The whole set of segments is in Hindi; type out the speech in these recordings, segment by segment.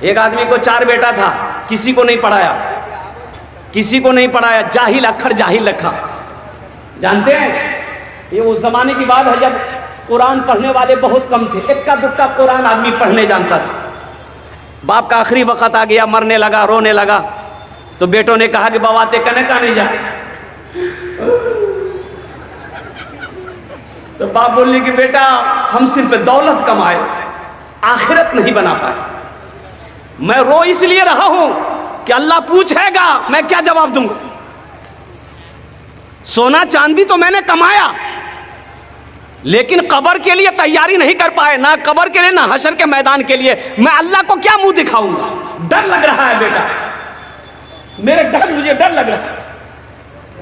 एक आदमी को 4 बेटा था, किसी को नहीं पढ़ाया, किसी को नहीं पढ़ाया, जाहिल अक्षर जाहिल रखा। जानते हैं ये उस जमाने की बात है जब कुरान पढ़ने वाले बहुत कम थे, इक्का दुक्का कुरान आदमी पढ़ने जानता था। बाप का आखिरी वक्त आ गया, मरने लगा, रोने लगा, तो बेटों ने कहा कि बाबा ते कने का नहीं जा। तो बाप बोले कि बेटा हम सिर्फ दौलत कमाए, आखिरत नहीं बना पाए। मैं रो इसलिए रहा हूं कि अल्लाह पूछेगा, मैं क्या जवाब दूंगा। सोना चांदी तो मैंने कमाया, लेकिन कब्र के लिए तैयारी नहीं कर पाए, ना कब्र के लिए ना हशर के मैदान के लिए। मैं अल्लाह को क्या मुंह दिखाऊंगा। डर लग रहा है बेटा, मुझे डर लग रहा है।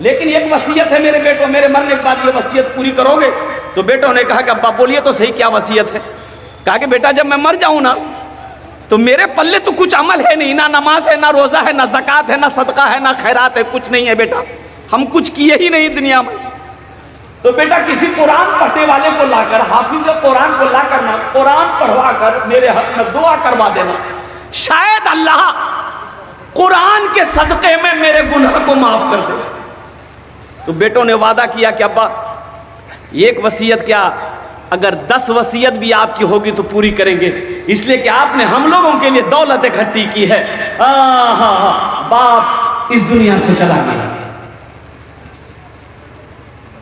लेकिन एक वसीयत है मेरे बेटों, मेरे मरने के बाद ये वसीयत पूरी करोगे। तो बेटों ने कहा कि अब्बा बोलिए तो सही क्या वसीयत है। कहा कि बेटा जब मैं मर जाऊं ना तो मेरे पल्ले तो कुछ अमल है नहीं, ना नमाज है, ना रोजा है, ना ज़कात है, ना सदका है, ना खैरात है, कुछ नहीं है बेटा, हम कुछ किए ही नहीं दुनिया में। तो बेटा किसी कुरान पढ़ने वाले को लाकर, हाफिज कुरान को लाकर ना कुरान पढ़वा कर मेरे हक में दुआ करवा देना, शायद अल्लाह कुरान के सदक़े में मेरे गुनाह को माफ कर दे। तो बेटों ने वादा किया कि अब्बा एक वसीयत क्या, अगर 10 वसीयत भी आपकी होगी तो पूरी करेंगे, इसलिए कि आपने हम लोगों के लिए दौलत इकट्ठी की है। बाप इस दुनिया से चला गया,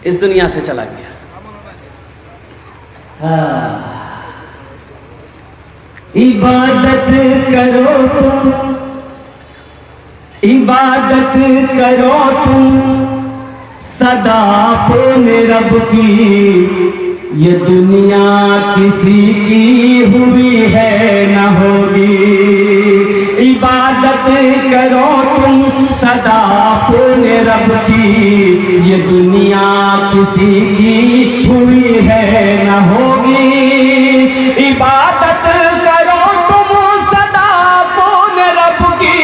इस दुनिया से चला गया। इबादत करो तुम, इबादत करो तुम सदा अपने रब की, ये दुनिया किसी की हुई है न होगी। इबादत करो तुम सदा अपने रब की, ये दुनिया किसी की हुई है न होगी। इबादत करो तुम सदा अपने रब की,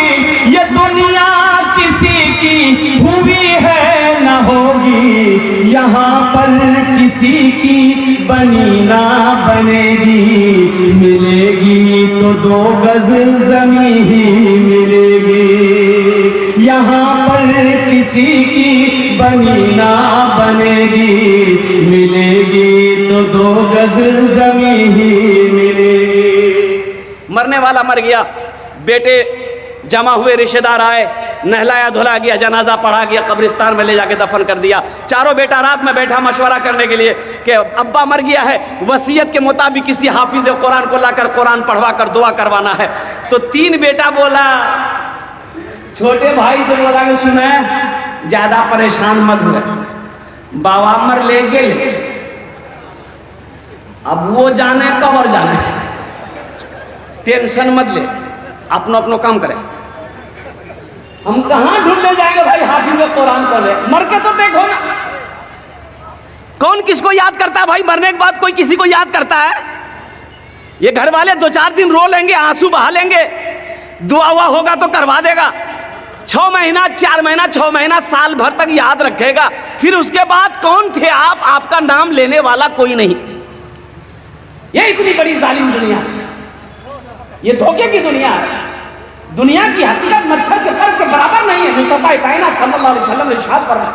ये दुनिया किसी की हुई है न होगी। यहाँ पर किसी की बनी ना बनेगी, मिलेगी तो 2 गज ज़मीन ही मिलेगी। यहाँ पर किसी की बनी ना बनेगी, मिलेगी तो 2 गज ज़मीन ही मिलेगी। मरने वाला मर गया, बेटे जमा हुए, रिश्तेदार आए, नहलाया धुला गया, जनाजा पढ़ा गया, कब्रिस्तान में ले जाके दफन कर दिया। चारों बेटा रात में बैठा मशवरा करने के लिए कि अब्बा मर गया है, वसीयत के मुताबिक किसी हाफिज कुरान को लाकर कुरान पढ़वा कर दुआ करवाना है। तो 3 बेटा बोला, छोटे भाई जो बोला कि सुने ज्यादा परेशान मत हुए, बाबा मर ले गए, अब वो जाने कबर जाने, टेंशन मत ले, अपनो अपनो काम करें। हम कहां ढूंढने जाएंगे भाई हाफिज कुरान पढ़े, मर के तो देखो ना। कौन किसको याद करता है भाई, मरने के बाद कोई किसी को याद करता है? ये घर वाले 2-4 दिन रो लेंगे, आंसू बहा लेंगे, दुआ हुआ होगा तो करवा देगा। 6 महीना 4 महीना 6 महीना साल भर तक याद रखेगा, फिर उसके बाद कौन थे आप, आपका नाम लेने वाला कोई नहीं। ये इतनी बड़ी जालिम दुनिया, ये धोखे की दुनिया है। दुनिया की हकीकत मच्छर के फर के बराबर नहीं है। मुस्तफा कायनात सल्लल्लाहु अलैहि वसल्लम ने इरशाद फरमाया,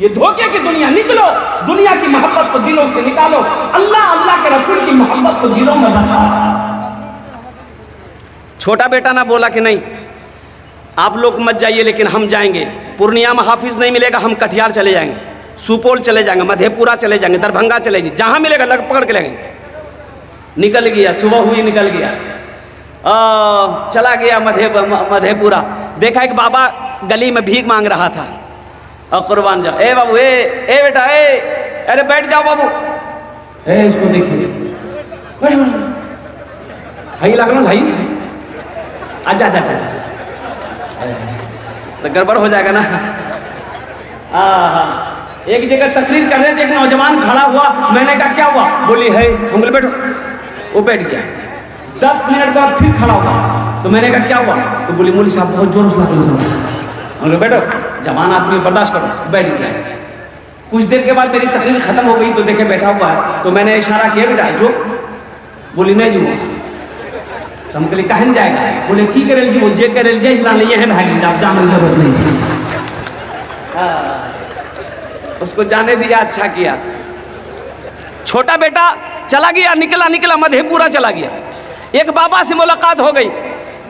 ये धोखे की दुनिया, निकलो दुनिया की मोहब्बत को दिलों से निकालो, अल्लाह अल्लाह के रसूल की मोहब्बत को दिलों में बसा। छोटा बेटा ना बोला कि नहीं आप लोग मत जाइए, लेकिन हम जाएंगे। पूर्णिया में हाफिज नहीं मिलेगा, हम कटिहार चले जाएंगे, सुपौल चले जाएंगे, मधेपुरा चले जाएंगे, दरभंगा चले जाएंगे, जहां मिलेगा लग पकड़ के लेंगे। निकल गया, सुबह हुई निकल गया, चला गया मधेपुरा। देखा एक बाबा गली में भीख मांग रहा था, और कुर्बान जाओ, ए बाबू, ए बेटा, अरे बैठ जाओ बाबू, इसको देखिए, हाई लगना भाई, आजा जा तो गड़बड़ हो जाएगा ना। एक जगह तकरीर कर रहे थे, एक नौजवान खड़ा हुआ, मैंने कहा क्या हुआ, बोली है, हम बोले बैठो, वो बैठ गया। 10 मिनट बाद फिर खड़ा हुआ, तो मैंने कहा क्या हुआ, तो बोली मौलवी साहब बहुत जोर से लगा, बैठो, जवान आदमी बर्दाश्त करो, बैठ गया। कुछ देर के बाद मेरी तकरीर खत्म हो गई, तो देखे बैठा हुआ है, तो मैंने इशारा किया, बेटा जो, बोली नहीं जो, तो हम कहले कहन जाएगा, बोले की करेल जी, वो जे करेल जे इसला नहीं है भाग आप जाने की जरूरत नहीं है। उसको जाने दिया, अच्छा किया। छोटा बेटा चला गया, निकला मधेपुरा चला गया। एक बाबा से मुलाकात हो गई,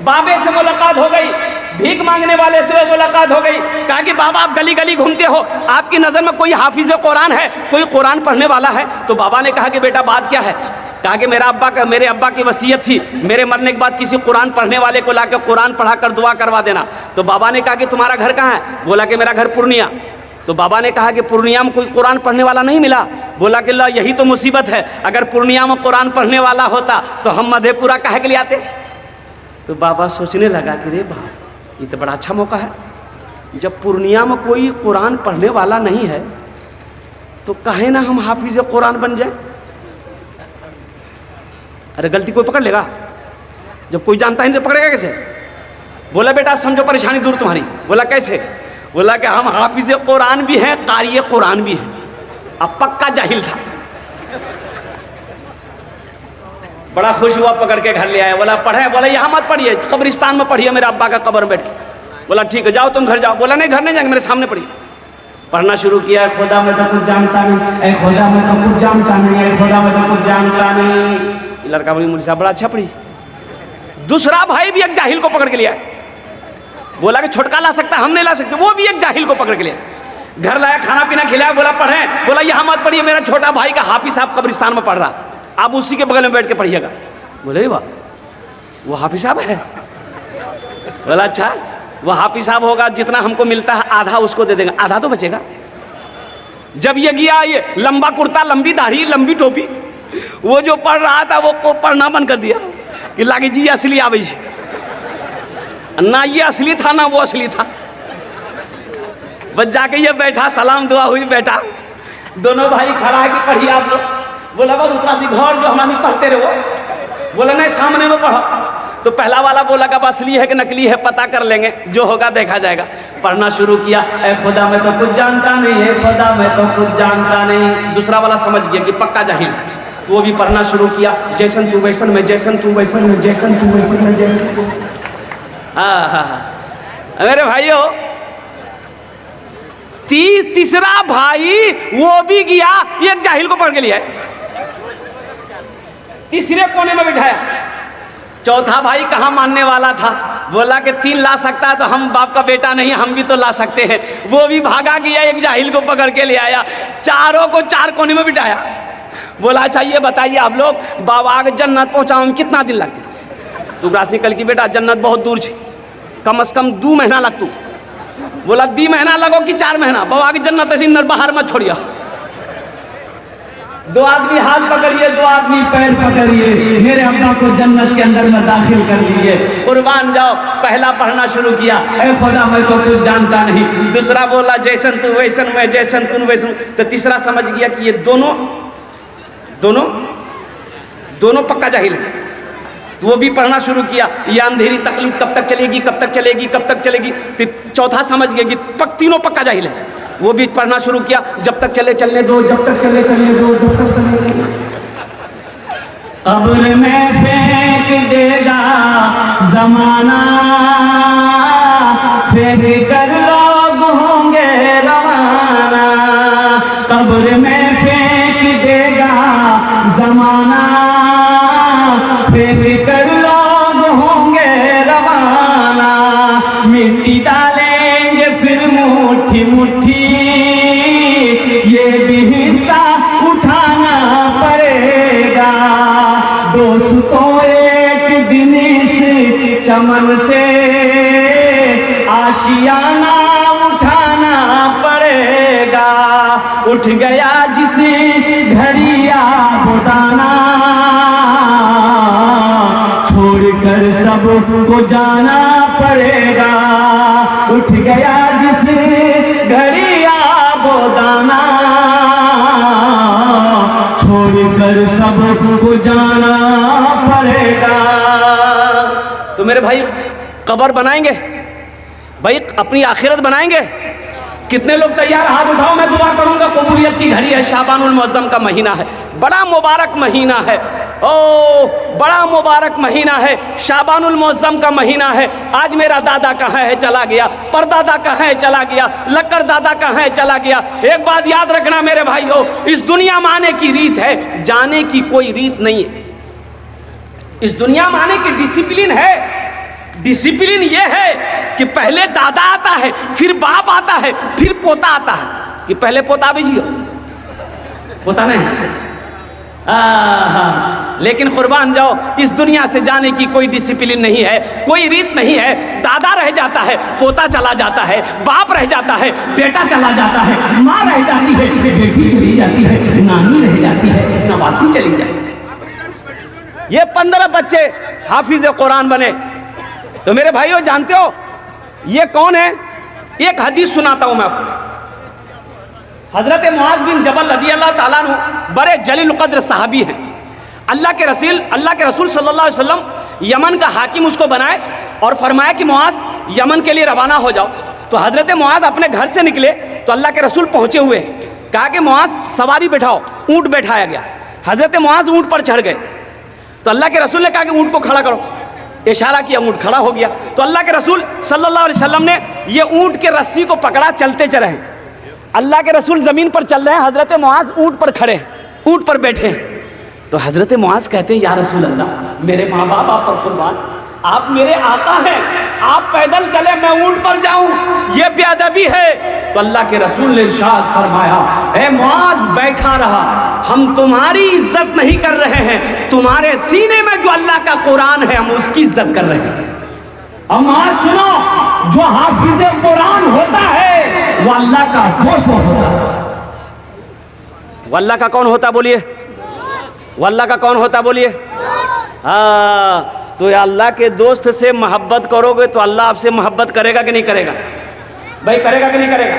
बाबे से मुलाकात हो गई, भीख मांगने वाले से मुलाकात हो गई। कहा कि बाबा आप गली गली घूमते हो, आपकी नज़र में कोई हाफिज कुरान है, कोई कुरान पढ़ने वाला है? तो बाबा ने कहा कि बेटा बात क्या है? कहा कि मेरे अब्बा की वसीयत थी, मेरे मरने के बाद किसी कुरान पढ़ने वाले को लाकर कुरान पढ़ा कर दुआ करवा देना। तो बाबा ने कहा कि तुम्हारा घर कहाँ है? बोला कि मेरा घर पूर्णिया। तो बाबा ने कहा कि पूर्णिया में कोई कुरान पढ़ने वाला नहीं मिला? बोला कि ला यही तो मुसीबत है, अगर पूर्णिया में कुरान पढ़ने वाला होता तो हम मधेपुरा काहे के लिए आते? तो बाबा सोचने लगा कि रे बाबा ये तो बड़ा अच्छा मौका है, जब पूर्णिया में कोई कुरान पढ़ने वाला नहीं है तो कहे ना हम हाफिज कुरान बन जाए। अरे गलती कोई पकड़ लेगा? जब कोई जानता ही नहीं तो पकड़ेगा कैसे? बोला बेटा आप समझो परेशानी दूर तुम्हारी। बोला कैसे? बोला कि हम हाफिज कुरान भी हैं, कारी कुरान भी हैं। अब पक्का जाहिल था, बड़ा खुश हुआ, पकड़ के घर ले आया। बोला पढ़े? बोला यहाँ मत पढ़िए, कब्रिस्तान में पढ़िए, मेरे अब्बा का कब्र में बैठे। बोला ठीक है जाओ तुम घर जाओ। बोला नहीं घर नहीं जाएंगे, मेरे सामने पढ़िए। पढ़ना शुरू किया, खुदा में तो कुछ जानता नहीं, खुदा में तो कुछ जानता नहीं, खुदा में तो कुछ जानता नहीं। लड़का बोली मुझे साहब बड़ा अच्छा पढ़ी। दूसरा भाई भी एक जाहिल को पकड़ के लिया, बोला कि छोटका ला सकता, हम नहीं ला सकते। वो भी एक जाहिल को पकड़ के लिया, घर लाया, खाना पीना खिलाया। बोला पढ़े? बोला यहाँ मत पढ़िए, मेरा छोटा भाई का हाफिज साहब कब्रिस्तान में पढ़ रहा, आप उसी के बगल में बैठ के पढ़िएगा। बोले वाह वो हाफिज साहब है? बोला अच्छा वो हाफिज साहब होगा, जितना हमको मिलता है आधा उसको दे देंगे, आधा तो बचेगा। जब ये गया, ये लंबा कुर्ता, लंबी दाढ़ी, लंबी टोपी, वो जो पढ़ रहा था वो पढ़ना बंद कर दिया कि लागे जी असली आवे जी। ना ये असली था ना वो असली था। बस जाके ये बैठा, सलाम दुआ हुई, बैठा। दोनों भाई खड़ा है कि पढ़िए आप लोग। बोला बाबू उतना घर जो हमारे पढ़ते रहे वो। बोला नहीं सामने में पढ़ो। तो पहला वाला बोला कि असली है कि नकली है पता कर लेंगे, जो होगा देखा जाएगा। पढ़ना शुरू किया, ए खुदा मैं तो कुछ जानता नहीं, ए खुदा मैं तो कुछ जानता नहीं। दूसरा वाला समझ गया कि पक्का जाहिल, तो वो भी पढ़ना शुरू किया, जैसन तू वैसन में, जैसन तू वैसन में, जैसन तू वैसन में, जैसन। हाँ मेरे भाइयों, तीसरा भाई वो भी गया, एक जाहिल को पकड़ के लिया, तीसरे कोने में बिठाया। चौथा भाई कहाँ मानने वाला था, बोला कि 3 ला सकता है तो हम बाप का बेटा नहीं, हम भी तो ला सकते हैं। वो भी भागा गया, एक जाहिल को पकड़ के ले आया, चारों को 4 कोने में बिठाया। बोला अच्छा ये बताइए आप लोग, बाबा के जन्नत पहुँचाने में कितना दिन लगते? तू रात निकल की बेटा जन्नत बहुत दूर छे, कम से कम 2 महीना लगतू। बोला 2 महीना लगो कि 4 महीना? बाबा की जन्नत ऐसी नर बाहर मत छोड़िया। 2 आदमी हाथ पकड़िए, 2 आदमी पैर पकड़िए, मेरे अब्बा को जन्नत के अंदर में दाखिल कर दीजिए, कुर्बान जाओ। पहला पढ़ना शुरू किया, ऐ खुदा मैं तो कुछ जानता नहीं। दूसरा बोला जैसन तू वैसन मैं, जैसन तू वैसन। तो तीसरा समझ गया कि ये दोनों पक्का जाहिल है। तो वो भी पढ़ना शुरू किया, ये अंधेरी तकलीफ कब तक चलेगी, कब तक चलेगी, कब तक चलेगी। तो चौथा समझ गया कि तीनों पक्का जाहिल है। वो भी पढ़ना शुरू किया, जब तक चले चलने दो, जब तक चले चलने दो, जब तक चले चलने दो। कब्र में फेंक देगा जमाना, फेंक कर लोग होंगे रवाना। कब्र में फेंक देगा जमाना, फेंक कर लोग होंगे रवाना। मिट्टी डालेंगे फिर मुट्ठी मुट्ठी, ये भी हिस्सा उठाना पड़ेगा। दोस्तों एक दिन इस चमन से आशियाना उठाना पड़ेगा। उठ गया जिस घड़ी आबोदाना, छोड़कर सबको जाना पड़ेगा। उठ गया जिस घड़ी आबोदाना, छोड़कर सबको जाना पड़ेगा। तो मेरे भाई कब्र बनाएंगे भाई, अपनी आखिरत बनाएंगे। कितने लोग तैयार? हाथ उठाओ, मैं दुआ करूंगा। कबूलियत की घड़ी है, शाबानुल मुअज्जम का महीना है, बड़ा मुबारक महीना है। ओ बड़ा मुबारक महीना है, शाबानुल मुअज़्ज़म का महीना है। आज मेरा दादा कहाँ है, चला गया। परदादा कहाँ है, चला गया। लक्कर दादा कहाँ है, चला गया। एक बात याद रखना मेरे भाइयों, इस दुनिया में आने की रीत है, जाने की कोई रीत नहीं है। इस दुनिया में आने की डिसिप्लिन है। डिसिप्लिन ये है कि पहले दादा आता है, फिर बाप आता है, फिर पोता आता है। कि पहले पोता भी जियो, पोता नहीं। लेकिन कुर्बान जाओ, इस दुनिया से जाने की कोई डिसिप्लिन नहीं है, कोई रीत नहीं है। दादा रह जाता है, पोता चला जाता है, बाप रह जाता है, बेटा चला जाता है, माँ रह जाती है, बेटी चली जाती है, नानी रह जाती है, नवासी चली जाती है। ये 15 बच्चे हाफिज कुरान बने। तो मेरे भाइयों जानते हो ये कौन है? एक हदीस सुनाता हूं मैं आपको। हजरत मुआज बिन जबल रज़ियल्लाहु ताला अन्हु बड़े जलील क़द्र सहाबी हैं। अल्लाह के रसूल सल्लल्लाहु अलैहि वसल्लम यमन का हाकिम उसको बनाए और फरमाया कि मुआज यमन के लिए रवाना हो जाओ। तो हजरत मुआज अपने घर से निकले तो अल्लाह के रसूल पहुंचे हुए, कहा कि मुआज सवारी बैठाओ। ऊँट बैठाया गया। हजरत मुआज ऊँट पर चढ़ गए तो अल्लाह के रसूल ने कहा कि ऊँट को खड़ा करो। इशारा किया, ऊँट खड़ा हो गया। तो अल्लाह के रसूल सल्लल्लाहु अलैहि वसल्लम ने ये ऊँट के रस्सी को पकड़ा, चलते चले हैं। अल्लाह के रसूल ज़मीन पर चल रहे हैं, हज़रत मुआज़ ऊँट पर खड़े हैं, ऊँट पर बैठे हैं। तो हज़रत मुआज़ कहते हैं, या रसूल अल्लाह, मेरे माँ बाप आप पर कुर्बान, आप मेरे आका हैं, आप पैदल चले, मैं ऊँट पर जाऊँ, ये बेअदबी है। तो अल्लाह के रसूल ने इरशाद फरमाया, ए मुआज़ बैठा रहा, हम तुम्हारी इज्जत नहीं कर रहे हैं, तुम्हारे सीने में जो अल्लाह का कुरान है हम उसकी इज्जत कर रहे हैं। अब आज सुनो, जो हाफिज कुरान होता है वो अल्लाह का दोस्त होता है। वो अल्लाह का कौन होता बोलिए? वो अल्लाह का कौन होता बोलिए? तो अल्लाह के दोस्त से मोहब्बत करोगे तो अल्लाह आपसे मोहब्बत करेगा कि नहीं करेगा? भाई करेगा कि नहीं करेगा?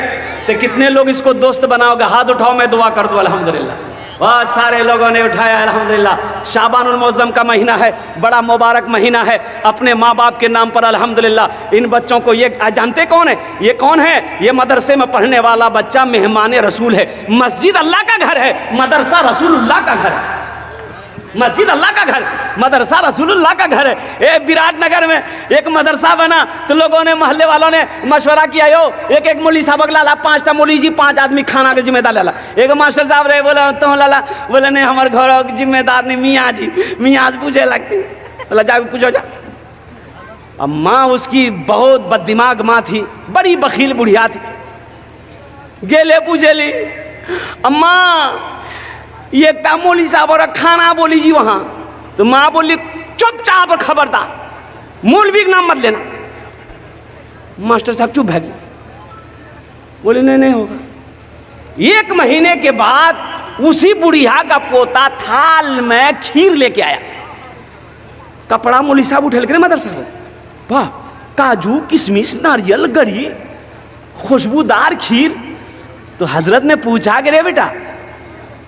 तो कितने लोग इसको दोस्त बनाओगे? हाथ उठाओ, मैं दुआ कर दूं। अल्हम्दुलिल्लाह, वाह, सारे लोगों ने उठाया। अल्हम्दुलिल्लाह, शाबानुल मुअज़्ज़म का महीना है, बड़ा मुबारक महीना है। अपने माँ बाप के नाम पर अल्हम्दुलिल्लाह इन बच्चों को, ये जानते कौन है? ये कौन है? ये मदरसे में पढ़ने वाला बच्चा मेहमान रसूल है। मस्जिद अल्लाह का घर है, मदरसा रसूलुल्लाह का घर है। मस्जिद अल्लाह का घर, मदरसा रसूलुल्लाह का घर है। ए विराटनगर में एक मदरसा बना तो लोगों ने, मोहल्ले वालों ने मशवरा किया, यो एक मौली साहब लाला, 5टा मौली जी, 5 आदमी खाना के जिम्मेदार लाला। एक मास्टर साहब रहे, बोला तुम लाला, बोले नहीं हमारे घर के जिम्मेदार नहीं, मियाँ जी। मियाँ पूछे लगती, बोला जा पूछो जा। अब माँ उसकी बहुत बददिमाग माँ थी, बड़ी बखील बुढ़िया थी। गेले पूछे ली, अम्मा ये मौली साहब और खाना बोली जी वहाँ। तो माँ बोली चुपचाप और खबरदार, मौलवी का नाम मत लेना। मास्टर साहब चुप है, बोले नहीं होगा। 1 महीने के बाद उसी बुढ़िया का पोता थाल में खीर लेके आया। कपड़ा मौली साहब उठे लेके मदरसा में, वाह, काजू किशमिश नारियल गरी खुशबूदार खीर। तो हजरत ने पूछा कि रे बेटा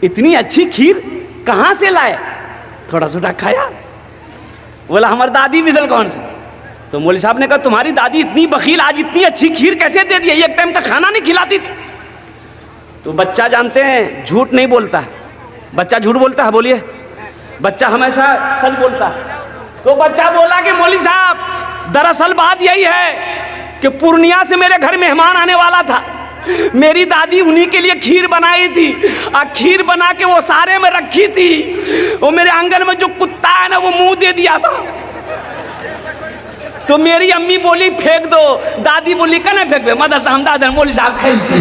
इतनी अच्छी खीर कहाँ से लाए? थोड़ा सा खाया। बोला हमारी दादी मिदल कौन से? तो मौलवी साहब ने कहा तुम्हारी दादी इतनी बखील, आज इतनी अच्छी खीर कैसे दे दी? एक टाइम का खाना नहीं खिलाती थी। तो बच्चा जानते हैं झूठ नहीं बोलता है। बच्चा झूठ बोलता है? बोलिए, बच्चा हमेशा सच बोलता है। तो बच्चा बोला कि मौलवी साहब दरअसल बात यही है कि पूर्णिया से मेरे घर मेहमान आने वाला था, मेरी दादी उन्हीं के लिए खीर बनाई थी और खीर बना के वो सारे में रखी थी। वो मेरे आंगन में जो कुत्ता है ना वो मुंह दे दिया था। तो मेरी अम्मी बोली फेंक दो, दादी बोली कने फेंक दे, मदरसा हम दादा मौलवी साहब खेलते।